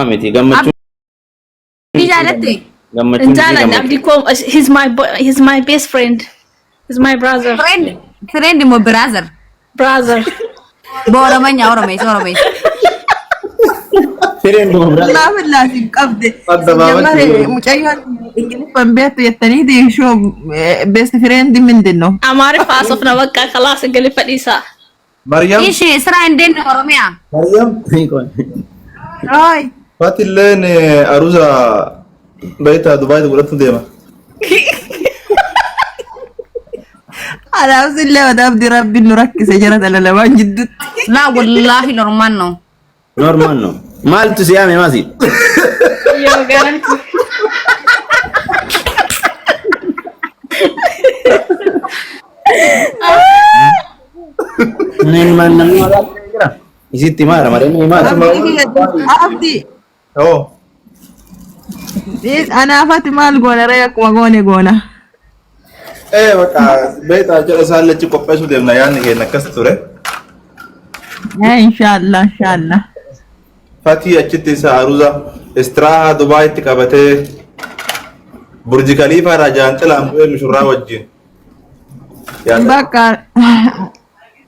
Miti gammachuu Abdii jaalatte? gammachuun Jalan Abdi ko, he's my best friend. He's my brother. Friend mo brother. Brother. በኦሮመኛ ኦሮሜስ fireen dhuma biraa لا بالله قبض مجيّن انجليز بنبيت يتنيدي شو بيست فريند من دينه Amari fasof na wagka kalas gali fadisa. مريم እሺ ስራ እንዴት ነው ኦሮሚያ? مريم هاي فاتي لين أروزا بيتها دبي تقول لك ديما على عاوز الله ودابدي ربي انه ركز جرت على لوان جدد لا والله ኖርማል ነው normal no maaltu si yaame maasi Yo garanti. nen man namni mara jira isitti mara mare ni mara عبدي أوه انا فاطمه الغونا ريك وغوني غونا إيه بقى بيتها جل سالة تجيب بيسو ديما يعني كنا كستورة ان شاء الله ان شاء الله فاتي أشتي سأروزا استراحة دبي تكابته برج خليفة راجان تلام مشورة وجين بقى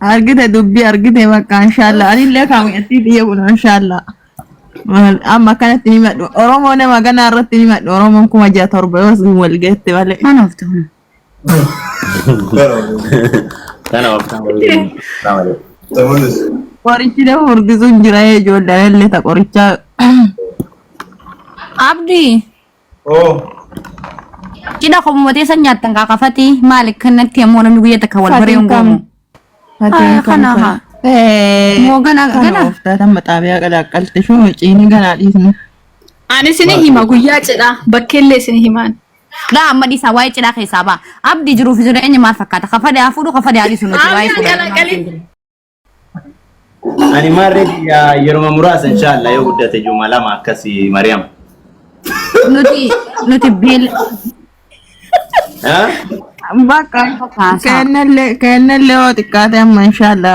ارجع دبي ارجع بقى ان شاء الله انا اللي كان يتيدي يقول ان شاء الله اما كانت نيمه اورومو انا ما كان رت نيمه اورومو كما جاء تربه بس ولقيت ولا ማን ወፍተው kana waftan salaam تمام ቆሪቺ ደግሞ እርግዙን ጅራዬ ጆዳለ ተቆሪቻ አብዲ أوه ኪዳ ኮሞቴ ሰኛተን ካከፈቲ ማልክ ከነክ የሞነ ሚጉየ ተከወል በሬን ጎሙ ከናሃ ሞገና ገና ወፍታተን መጣቢያ ቀላቀልት ሹ ጪኒ ገና ዲስነ Ani sini hima guyyaa cidha bakkeellee sini himaan. ላ አመዲሳ ዋይ ጭዳ ከሳባ አብዲ ጅሩ ፍዝረኝ ማል ፈካታ ከፈዳ አፉዱ ከፈዳ አዲሱ ነው ዋይ ani marre ya yeroo muraasa inshallah yoo guddate juma lama akkasi Mariam ኑቲ ቢል ha በቃ ከነለ ወጥቃተ ማንሻላ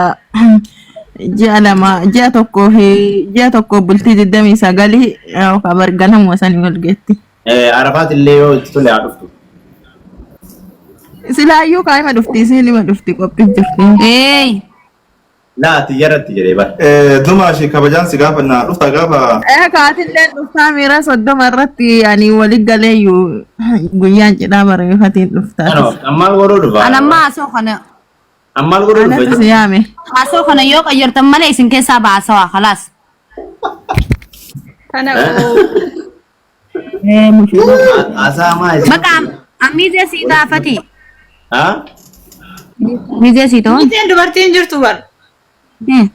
ji'a tokko bultii 29 yoo kabargana moosanii wal geetti arafaat illee yoo itti tole haa dhuftu silaayyuu kaayima dhufti isinima dhufti qophii jirti ኤይ laati yaratti jedhee bar دماشي كبجان سقافة نا رفتا قافة kaatilleen dhuftaa miira 30 irratti ani wali galeeyyuu guyyaan cidhaa bareefatiin dhuftaa ammaal godhuu dhufa አናማ አሶ ከነ ammaal godhuu anatu dhufa siyaame አሶ ከነ ዮ ቀየርተን ማለ ኢስን ከሳ ባሰዋ خلاص Kana asaamaa በቃ አሚዜ ሲዳፈቲ ha ሚዜ ሲቶ Miteen dubartiin jirtu bar.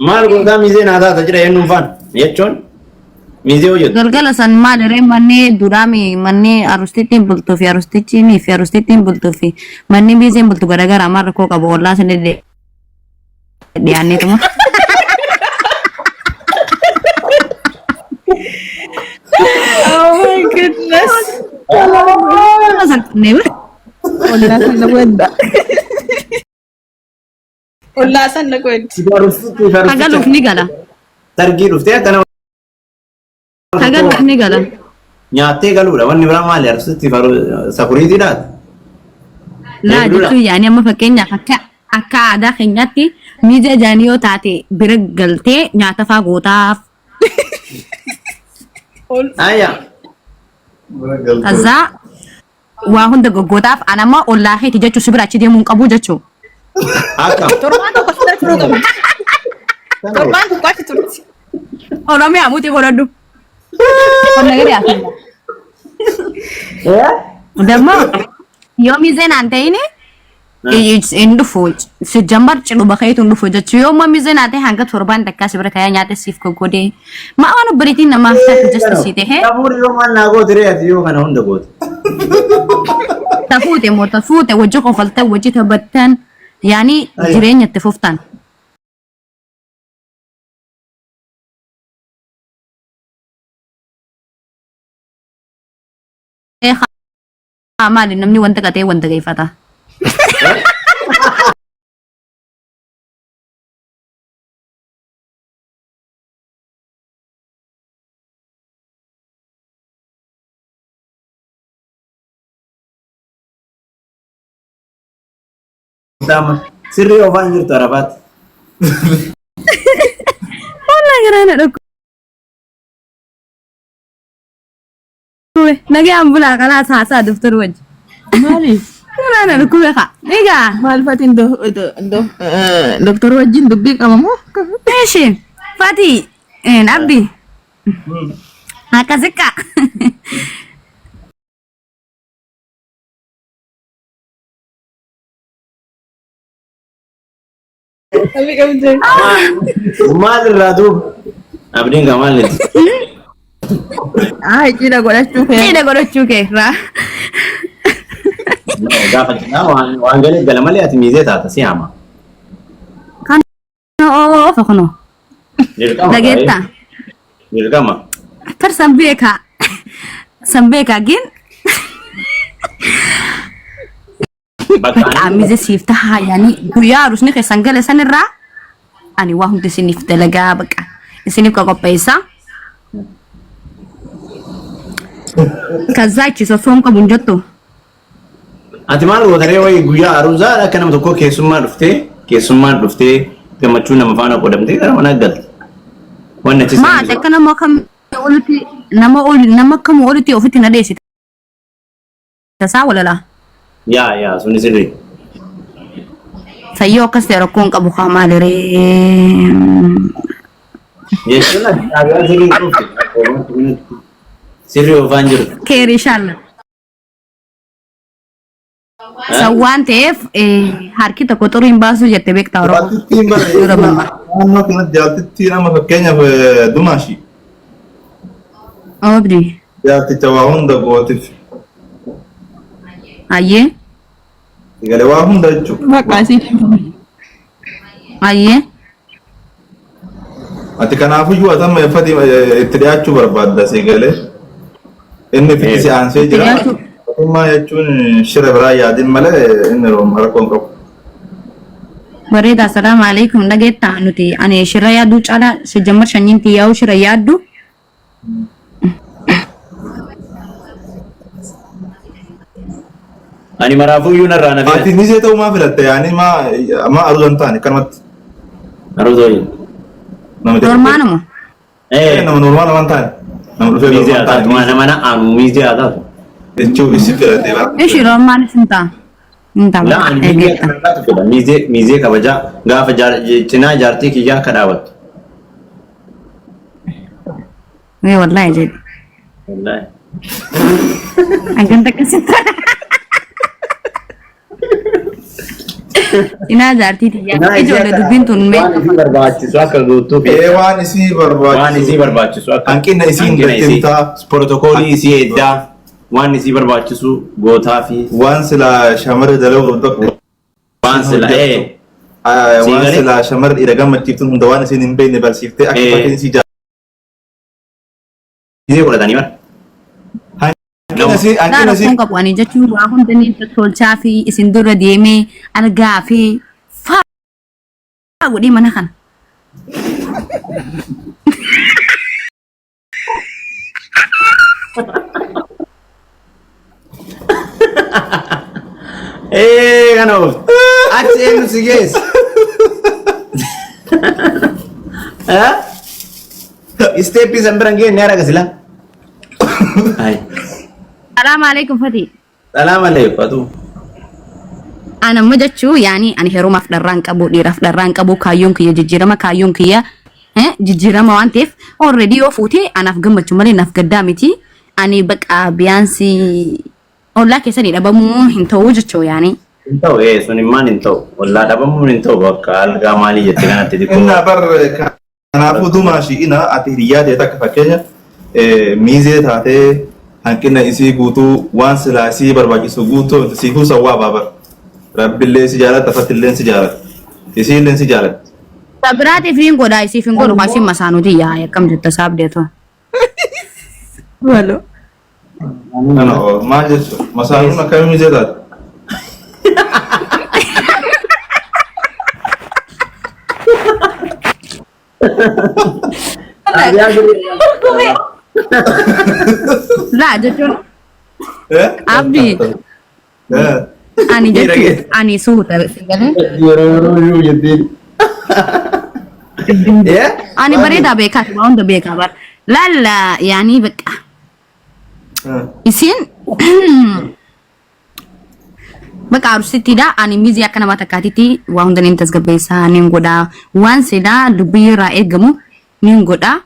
maal gogaa miizee naa taata jira eenyuun faan jechuun miizee hojjetu galgala san maadere manne durami manne arustittiin bultuu fi arustittiin fi arustittiin bultuu fi manne miizeen bultu garagara amarra koo qabu wallaa san dhiyaanneetuma Oh my goodness. ollaasan na wedda Ullaasan na kwenti. tagaluuf ni gala targii dhuftee akkana tagaluuf ni gala nyaattee galuudha wanni biraa maali arsitti sakuriitiidhaati laa jechuun yaani amma fakkeenyaaf akka aadaa keenyaatti miiza jaanii yoo taate bira galtee nyaata faa gootaaf ayya kazaa waa hunda goggootaaf anamma ollaa keeti jechuu sibira achi deemuun qabu jechuu akka Torbaan tokko sirra turuu qabu. Torbaan tokko achi turti. oromiyaa muti godhadhu qonna gadi haasilla dammo yoo miizeen aan ta'ini hin dhufu sijjambar cidhu bakeetu hin dhufu jechuu yoo amma miizeen haa ta'e hanga torbaan takkaa sibira kayaa nyaata siif goggodee maa waan obbariitiin namaaf taate jastisiite hee Kafuuri yoo maal naa goote reeti yoo kana hunda goote. tafuute moo tafuute wajji qofaltan wajji taphattan yaani jireenya itti fuftan maali namni wanta qatee wanta geeffata Tama. Sirri ofaan jirtu Arafaat. Wallahi garana dhokko. Nagee ambulaa kalaas haasaa duftar wajji. Maaliif? Garana dhokko beekaa. Egaa. Maal fatiin doktor wajjin dubbii qabamoo? Eeshin. Fati. Abdi. Akkasikka. Maal irraa duuba? Abdiin gaa maal niti? Cidha godhachuu kee. Cidha godhachuu kee irraa. Gaafa jedhaa waan galee gala malee ati miizee taata si hama. Ofa kuno. Dhageetta. Dirqama. Tar sambeeka. Sambeeka gin. Amize sifta yani guyyaa arusni keessan gale sanirraa ani waa hundi isiniif dalagaa baqa isiniif qopheessa. Kaza ichi sosoom qabu jettu. Ati maal gootaree wayi guyyaa aruusaa akka nama tokko keessummaan dhuftee gammachuu nama faana qodamtee gara mana galte. Wanni achi maa akka nama kam olitti nama kam olitti ofitti na deessita. Tasaa walala. Yaa suni sirri. Sayyoo akkas ta'e rakkoon qabu haa maaliree. Jechuun dhaabaa sirrii dhufte. Sirri ofaan jiru. Keerii shaalla. Sawwaan ta'eef harki tokko xurii hin baasu jettee beektaa Oromoo. Naannoo kanatti jaallattii nama fakkeenyaaf Dumaashii. Abdi. Jaalticha waa hunda gootiif. Ayyee. Egalee waa hunda jechuudha. Maqaasii. Ayyee. Ati kanaafuu atama itti dhiyaachuu barbaadda egalee. Inni fitti si aansee jira. Mootummaa jechuun shira biraa yaadin malee inni rakkoon qabu. Bareeda assalamu alaikum dhageetta nuti ani shira yaaddu caalaa sijammar shanyiin tiyyaa'u shira yaaddu. Ani maraafuu iyyuu narraa na Ati misee ta'uu maa filatte yaani maa aruuzan taane kanumatti. Aruuzooyi. Normaanuma. Nama normaala waan taane. Nama dhufee Miizee normaala haa taatu taane. mana aanu miizee haa taatu. Jechuun isi filatte bara. Ishi normaan sinta. Inta Laa ani miizee kanarraatu fedha miizee kabajaa gaafa cinaa jaartii kiyyaa akka dhaabatu. Wee wallahi jedhi. Wallaahi. Anganta akkasitti. Cinaa jaartii tiyyaa ijoollee dubbiin tun mee. Waan isii barbaachisu akka guutuuf. Waan isii barbaachisu akka hanqina isiin beektaa. Protokoli isii eddaa waan isii barbaachisu gootaa fi Waan sila shamarri dalaguu tokko. waan sila Waan sila shamarri dhiira gammachiiftuun hunda waan isiin hin beekne barsiiftee akka fakkiin isii miizee godhatanii bara. Naa rakkoon qabu ani jechuun waa hundi ni tolchaa fi isin dura deemee argaa fi faa godhii mana kana. Kana of achi eenyu si geesse? Isteeppii san biran geenye araga sila. Salaamu alaikum Fati. Salaam aleeffatu. Anamma jechuu yaani ani heerumaaf dharraan qabu dhiiraaf dharraan qabu kaayyoon kiyya jijjiirama kaayyoon kiyya jijjiirama waan ta'eef already yoo fuutee anaaf gammachuu malee naaf gaddaa miti. Ani baqa biyaansi ollaa keessanii dhabamuu hin ta'uu jechuu yaani. Hin ta'u sun immaan hin ta'u ollaa dhabamuun hin ta'u bakka algaa maalii jette kanatti xiqqoo. Inna bar kanaafuu Dumaashii ina ati hiriyaa ta'e akka fakkeenya miizee taatee hanqina isii guutuu waan silaa isii barbaachisu guutuu siifuu sawwaa baabar. Rabbillee si jaalata fatillee si jaalata. Isiillee si jaalata. Sabiraatiif hin godhaa isiif hin godhu maashin masaanuti yaa akkam jetta saabdeetu. Waloo. Kana maal jechuudha? Masaanuun akkamii miizee taate? Laa jechuun abdii Ani jechuun ani suuta galee. Yeroo jettiin. Ani bareedaa beekaa waan hunda beekaa bara. Laalla yaani bakka. Isin bakka arusittidha. Ani mizii akka nama takkaatitti waan hunda nin tasgabbeessaa nin godhaa. Waan silaa dubbii irraa eegamu nin godhaa.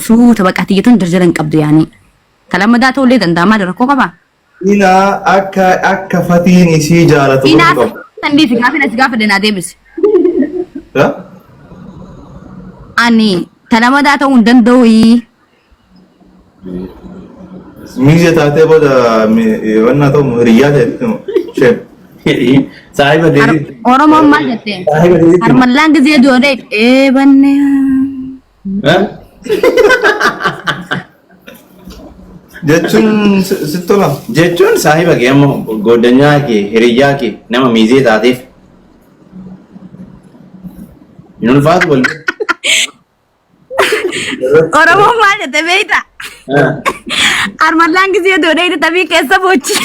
Suuta bakka atiyyatuun jarjara hin qabdu yaani. Kalamadaa ta'ullee danda'amaa rakkoo qabaa. Ina akka fatiin isii jaalatu Ina sandi gaafa danaa deebise. Ani kalamadaa ta'uu hin danda'u. Miizee taatee booda wannaa ta'u hiriyyaa ta'e Saahiba deebii. Oromoon maal jettee? Harmallaan gizee doodee eebanne. jechuun sitti tola. Jechuun saahiba kee amma goddanyaa kee hiriyyaa kee nama miizee taateef hin ulfaatu wal Oromoon maal jettee beektaa? Harmallaan gizee doodee tabii keessa bochi.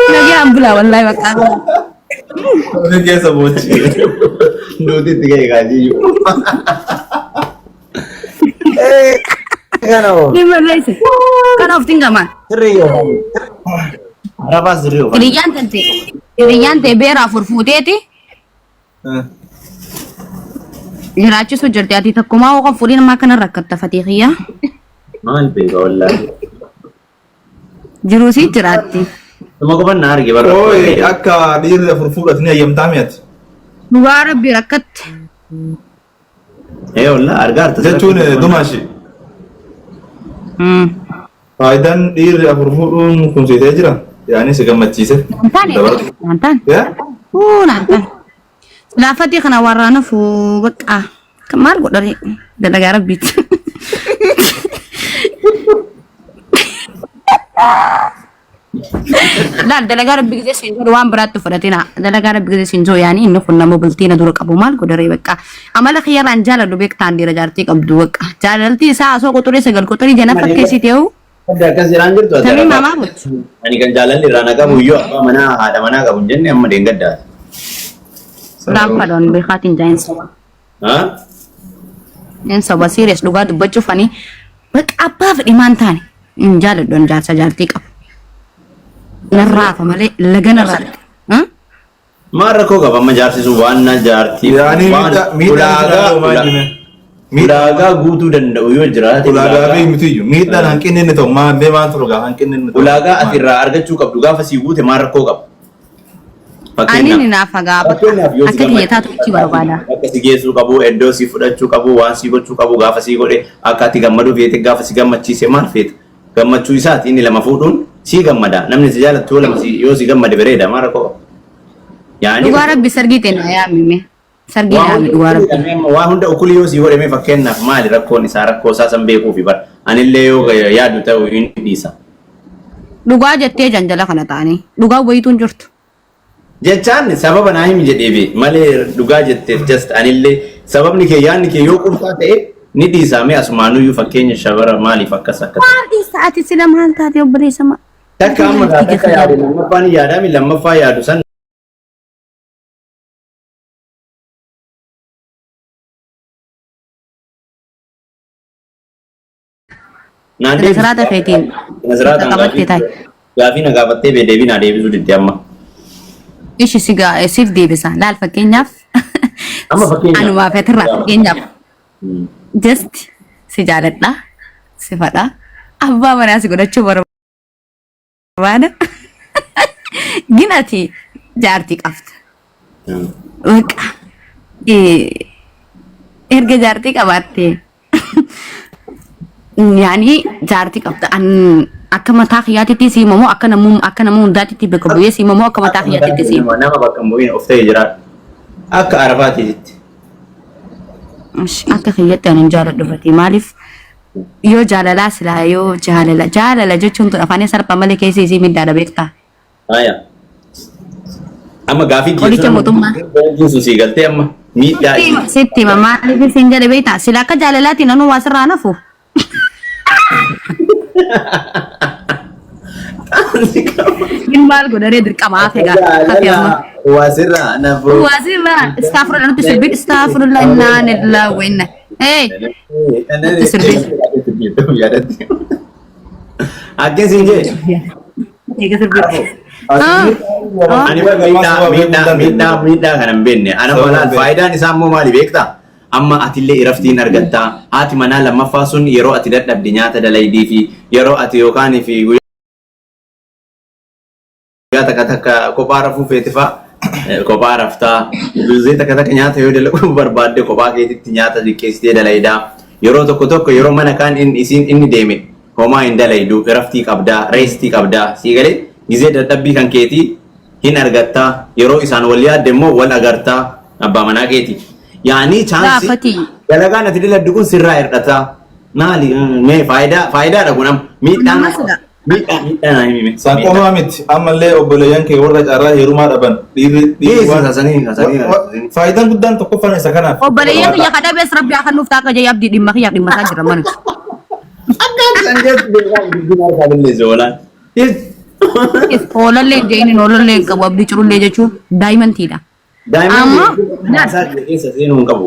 Nagi ambula wallahi bakka. Ini keessa bochi. Nuti itti ga'e gaajiyyu. Ni barreesse. Kana of tingama. Arabaas dirree Hiriyyaan ta'e beeraa furfuuteeti. Jiraachisu jirti ati takkumaa hoo kan fuudhin ammaa kana rakkatta fatiixiyyaa. maal beeka wallaahi. Jiruusii jiraatti. Nama qofan na arge bara. Oi, akka dhiirri afur fuudhatanii ayyamtaa mi'ati. Dhugaa rabbi rakkatte. Wallaahi argaa arta. Jechuun dumaashi. Faayidaan dhiirri afur fuudhuun kun siitee jira. Yaani si gammachiise. Nantaan. Nantaan. Laafatii kana waraana fuu bakka. Maal godhare dalagaa rabbiiti. Laal dalagaa rabbi gisee siinjoo waan biraatti fudhatina. Dalagaa rabbi gisee siinjoo yaani inni kun nama bultiina dura qabu maal godhare bakka. Amala khiyyaraan jaaladhu beektaan dhiira jaartii qabdu bakka. Jaalaltii isaa osoo quxurii sagal quxurii jana fakkeessite yoo. Akkas jiraan jirtu ati. Tamii mamaa bulchu. Ani kan jaalalli irraa na qabu iyyuu abbaa manaa haadha manaa qabu hin jenne amma deenggaddaa. Raappaadhaan beekaatiin jaayinsa. Inni soba serious dhugaa dubbachuuf ani bakka abbaa fedhi maan taane hin jaaladhu jaarsa jaartii qabu. Narraafa malee laga narraa. Maal rakkoo qaba amma jaarsisuu waan na jaartii. Yaani ulaagaa guutuu danda'u yoo jiraate. Ulaagaa fi mitiyyuu miidhaan hanqinni inni ta'u maal maal turugaa hanqinni inni ta'u. Ulaagaa ati irraa argachuu qabdu gaafa sii guute maal rakkoo qaba. Ani ni naafa gaafa akka biyyataa tokkichi barbaada. Akka si geessuu qabu, iddoo si fudhachuu qabu, waan si gochuu qabu gaafa si godhe akka ati gammadu feete gaafa si gammachiise maal feete. Gammachuu isaati inni lama fuudhuun si gammada. Namni si jaalatu yoo si gammade bareeda maal rakkoo qaba. Dhugaa rabbi sargii ta'e na yaamime. Sargii yaami dhugaa rabbi. Waan hunda ukuli yoo si godhame fakkeenyaaf maali rakkoon isaa rakkoo isaa san beekuufi bara. Anillee yoo yaadu ta'u inni dhiisa. Dhugaa jettee janjala kana ta'anii dhugaa wayituun jirtu. Jechaan sababa naa himi jedheefi malee dhugaa jetteef just anillee sababni kee yaadni kee yoo qurxaa ta'e ni dhiisamee asumaanuyyuu fakkeenya shabara maaliif akkas akkas. Maal dhiisa ati sila maal taate obboleessa ma. Takka amma takka yaadu lammaffaan yaadami lammaffaa yaadu san. Naandee Nasiraata feetiin. Nasiraata qabattee taa'e. gaafii na gaafattee beedeebii naa deebisuu didde amma. Ishi siif deebisa. Laal fakkeenyaaf. Amma fakkeenyaaf. Anumaa feetirraa fakkeenyaaf. Just si jaaladha. Si fadha. Abbaa manaa si godhachuu barbaada. Ginati jaartii qabda. Waqa. Erga jaartii qabaattee. Yaani jaartii qabda. Akka mataa kiyyaatitti siimamoo akka namuu hundaatitti bakka bu'ee siimamoo akka mataa kiyyaatitti siimamoo. Nama bakka bu'iin of ta'ee jiraatu. Akka arabaatiitti. Akka kiyyatti ani jaaladhu fati maaliif yoo jaalalaa silaa yoo jaalala jechuun tun afaan salphaa malee keessa isii midhaadha beektaa. Amma gaafii Qoricha mootummaa. geessu sii galtee amma miidhaa sitti maaliif hin jedhe beektaa sila akka jaalalaatti nanu waa sirraa nafu. Inni maal godharee dirqama egaa. Wasirraa nafu. Wasirraa istaafurla nuti sirbii istaafurla innaan illaa wenna. Akkasiin jee. Eega sirbii. Ani miidhaa kana hin beekne. Ana malaan faayidaan isaa immoo maali beektaa? Amma atillee iraftiin argattaa. Haati manaa lammaffaa sun yeroo ati dadhabde nyaata dalaydii fi yeroo ati yookaan fi guyyaa takka kophaa rafuu feetifaa kophaa raftaa. Guzee takka nyaata yoo dalaguu barbaadde kophaa keetitti nyaata liqeessitee dalaydaa. Yeroo tokko yeroo mana kaan inni deeme homaa hin dalaydu iraftii qabdaa reestii qabdaa sii galee. Gizee dadhabbii kan keetii hin argattaa yeroo isaan wal yaadde immoo wal agartaa abbaa manaa keeti. Yaani chaansii dalagaan ati diladdu kun sirraa hir'ataa. Maali mee faayidaadha kun miidhaan naa himime. Saaqomaa miti ammallee obboleeyyan kee warra carraa heerumaa dhaban faayidaan guddaan tokkoffaan isa kanaaf. Obboleeyyan kiyya kadhabees rabbi akka nuuf taaka jee abdii dhimma kiyyaaf dhimma isaa jira mana. Akkaan san jeetu beekaa guddina harkaa balleesse oolaan. Oolallee jeeni oolallee qabu abdii cirullee jechuun daa'imantiidha. Daa'imman keessa seenuu hin qabu.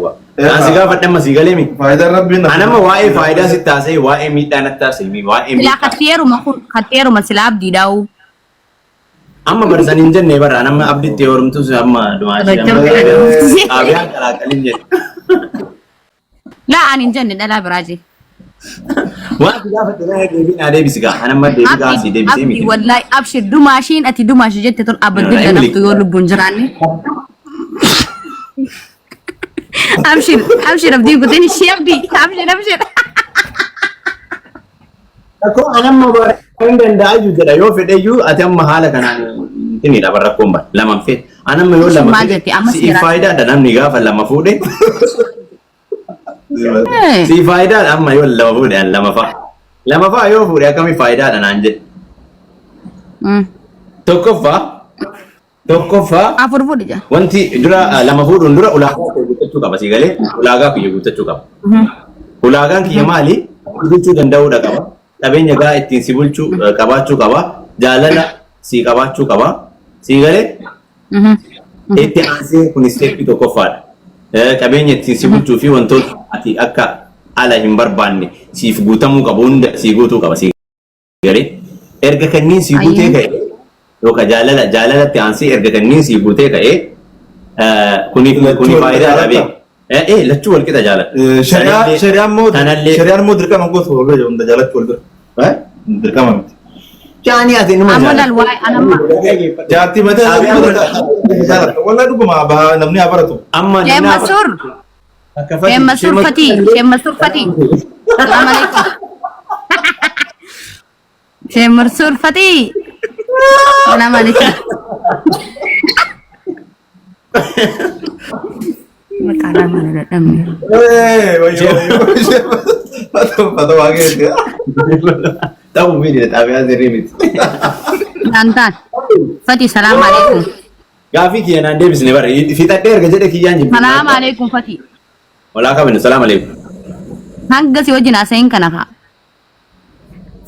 Asi gaafadhe amma sii galee mi? Faayidaan rabbiin anama waa'ee faayidaa sitti taasise waa'ee miidhaa natti taasise waa'ee silaa katteeruma silaa abdiidhaa'u. Amma barsanii hin jenne bara anama abditti heerumtus amma dumaashii abiyaan qalaaqalin jedhe. Laa ani hin jenne dhalaa biraa jee. Waan gaafadhe naa deebiin adeebisi gaa anama deebii gaasii deebisee miti. Wallahi abshir dumaashiin ati dumaashi jette tun abaddi ganaftu yoo lubbuun jiraanne. Abshir abdii guuteen ishee abdii abshir. Akkoo anamma bara hin danda'ayyuu jedha yoo fedheyyuu ati amma haala kanaan tinidha bara rakkoon bara lamaan fedhe anamma yoo lama si faayidaadha namni gaafa lama fuudhe si faayidaadha amma yoo lama fuudhe lama fa'a yoo fuudhe akkamii faayidaadha naan jedhe tokkoffaa afur fuudhe jaa wanti dura lama fuudhuun dura ulaagaa kiyya guuttachuu qaba si galee ulaagaa kiyya guuttachuu qaba ulaagaan kiyya maali bulchuu danda'uudha qaba qabeenya gaa ittiin si bulchuu qabaachuu qaba jaalala si qabaachuu qaba si galee itti aansee kun isteeppii tokkoffaadha qabeenya ittiin si bulchuu fi wantoota ati akka ala hin barbaanne siif guutamuu qabu hunda si guutuu qaba si galee erga kanniin si guutee ka'e yookaan jaalalatti aansee erga kanniin si guutee ka'e kuni faayidaa dhabee lachuu wal qixa jaalala. Shari'aan moo dirqama gootu wal hunda jaalatti wal bira. Dirqama miti. Jaanii ati numa amalal waa'ee anamma. Jaartii mataa jaalata. Walaa dhuguma namni haa baratu. Amma Shemma surfati. Salaam alaikum. Shemma surfati. Salaam alaikum. Makanan mana datang? Patut bagus ya. Tahu video tapi ada remit. Lantan. Fati salam alaikum. Gafi kian ande bisne bar. Fita der gajade kian jib. Salam alaikum Fati. Wala ka bin salam alaikum. Hangga si wajina sayin kana ka.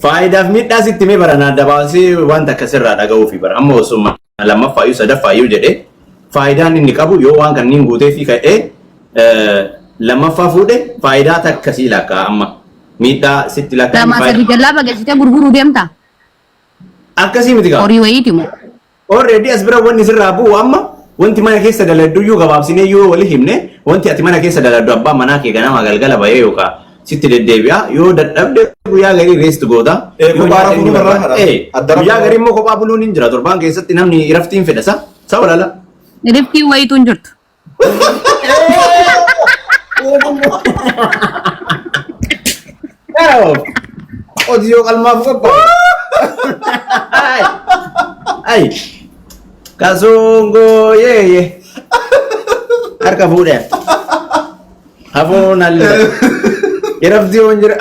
Faida midda sitti me barana dabasi wanta kasirra daga ufi bar. Amma usuma lamma fayu sadafa yu jade. Faayidaan inni qabu yoo waan kanniin guutee fi ka'ee lammaffaa fuudhe faayidaa takkasii lakkaa amma miidhaa sitti lakkaa. Lama sadi jallaa bageessitee gurguruu deemta. Akkasii miti qaba. Horii wayiiti moo. Already as bira wanni sirraa bu'u amma wanti mana keessa daladdu iyyuu gabaabsinee yoo wali himne wanti ati mana keessa daladdu abbaan manaa kee ganama galgala bahee yookaan sitti deddeebi'a yoo dadhabde guyyaa garii reest goota. Guyyaa garii immoo kophaa buluun hin jira torbaan keessatti namni iraftiin fedhasa sa'a lala. Rifti wayitu hin jirtu. Audio kalmaaf qophaa'e. Ay. Kasongo yeye. Harka fuudhee. Hafuun hallee. Irafti yoo hin jira.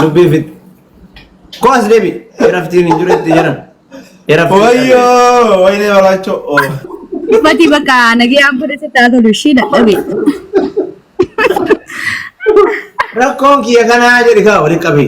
Lubbii fit. Koos deebi. Iraftiin hin jiretti jedhan. Wayyo, wayne baracho. Mati baka nagi ambo de tato lushida dabi. Rakkoon kiyya kanaa jedhi kaa waliin qabi.